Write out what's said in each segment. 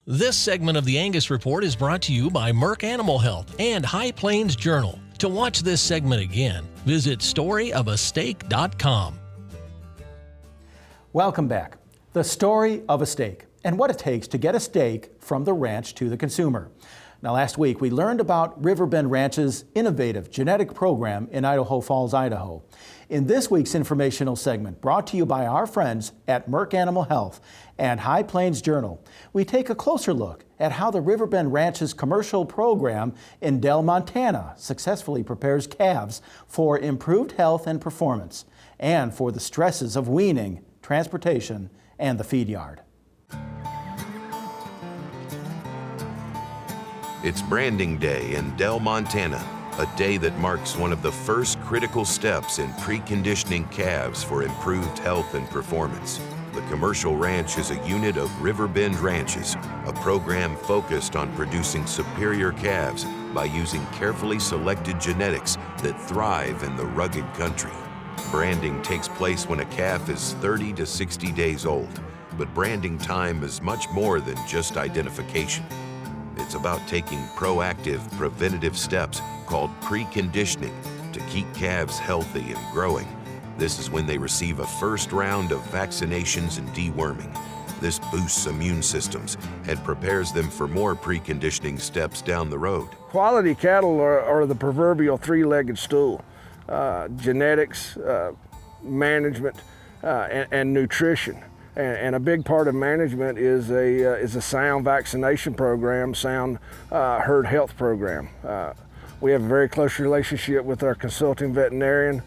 This segment of the Angus Report is brought to you by Merck Animal Health and High Plains Journal. To watch this segment again, visit storyofasteak.com. Welcome back. The story of a steak and what it takes to get a steak from the ranch to the consumer. Now, last week we learned about Riverbend Ranch's innovative genetic program in Idaho Falls, Idaho. In this week's informational segment, brought to you by our friends at Merck Animal Health and High Plains Journal, we take a closer look at how the Riverbend Ranch's commercial program in Dell, Montana successfully prepares calves for improved health and performance and for the stresses of weaning, transportation, and the feed yard. It's branding day in Dell, Montana, a day that marks one of the first critical steps in preconditioning calves for improved health and performance. The commercial ranch is a unit of Riverbend Ranches, a program focused on producing superior calves by using carefully selected genetics that thrive in the rugged country. Branding takes place when a calf is 30 to 60 days old, but branding time is much more than just identification. It's about taking proactive, preventative steps called preconditioning to keep calves healthy and growing. This is when they receive a first round of vaccinations and deworming. This boosts immune systems and prepares them for more preconditioning steps down the road. Quality cattle are the proverbial three-legged stool. Genetics, management, and nutrition. And a big part of management is a sound vaccination program, sound herd health program. We have a very close relationship with our consulting veterinarian.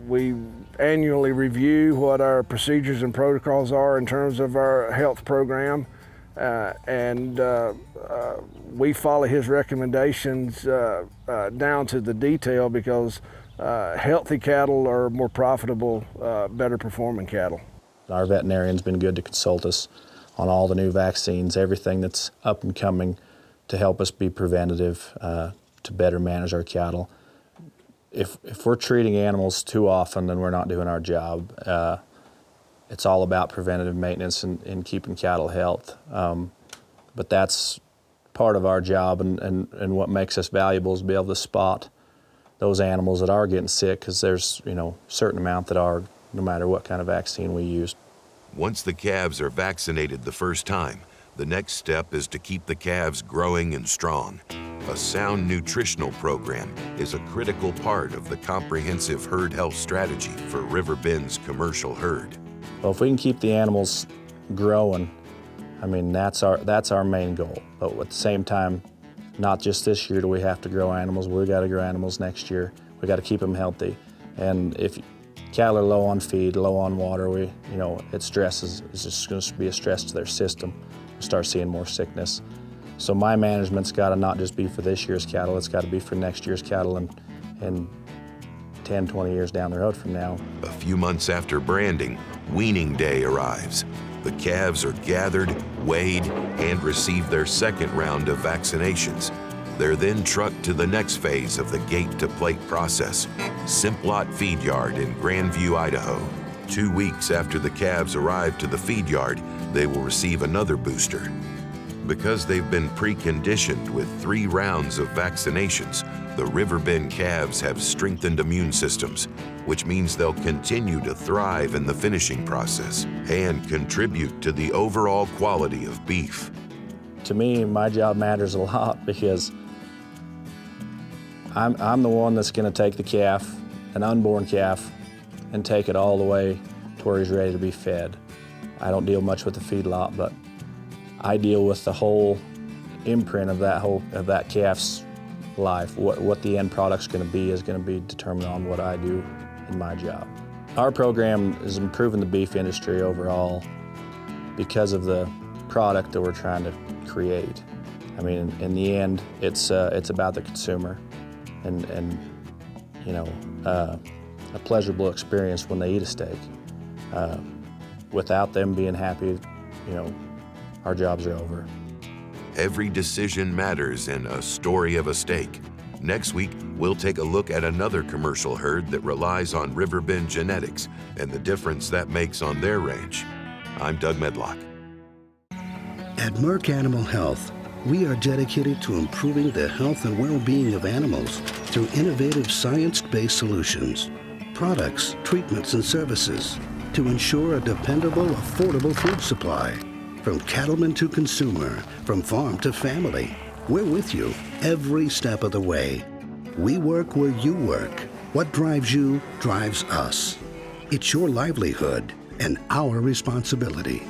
We annually review what our procedures and protocols are in terms of our health program, and we follow his recommendations down to the detail because healthy cattle are more profitable, better performing cattle. Our veterinarian's been good to consult us on all the new vaccines, everything that's up and coming to help us be preventative, to better manage our cattle. If we're treating animals too often, then we're not doing our job. It's all about preventative maintenance and keeping cattle health. But that's part of our job, and what makes us valuable is to be able to spot those animals that are getting sick, because there's a certain amount that are, no matter what kind of vaccine we use. Once the calves are vaccinated the first time, the next step is to keep the calves growing and strong. A sound nutritional program is a critical part of the comprehensive herd health strategy for Riverbend's commercial herd. Well, if we can keep the animals growing, that's our main goal. But at the same time, not just this year do we have to grow animals, we've got to grow animals next year. We've got to keep them healthy. And if cattle are low on feed, low on water, it's just going to be a stress to their system. We start seeing more sickness. So my management's got to not just be for this year's cattle, it's got to be for next year's cattle and 10, 20 years down the road from now. A few months after branding, weaning day arrives. The calves are gathered, weighed, and receive their second round of vaccinations. They're then trucked to the next phase of the gate-to-plate process, Simplot Feed Yard in Grandview, Idaho. 2 weeks after the calves arrive to the feed yard, they will receive another booster. Because they've been preconditioned with 3 rounds of vaccinations, the Riverbend calves have strengthened immune systems, which means they'll continue to thrive in the finishing process and contribute to the overall quality of beef. To me, my job matters a lot because I'm the one that's going to take the calf, an unborn calf, and take it all the way to where he's ready to be fed. I don't deal much with the feedlot, but I deal with the whole imprint of that calf's life. What the end product's going to be is going to be determined on what I do in my job. Our program is improving the beef industry overall because of the product that we're trying to create. In the end, it's about the consumer, and a pleasurable experience when they eat a steak. Without them being happy, our jobs are over. Every decision matters in A Story of a Steak. Next week, we'll take a look at another commercial herd that relies on Riverbend genetics and the difference that makes on their ranch. I'm Doug Medlock. At Merck Animal Health, we are dedicated to improving the health and well-being of animals through innovative science-based solutions, products, treatments, and services to ensure a dependable, affordable food supply. From cattleman to consumer, from farm to family, we're with you every step of the way. We work where you work. What drives you drives us. It's your livelihood and our responsibility.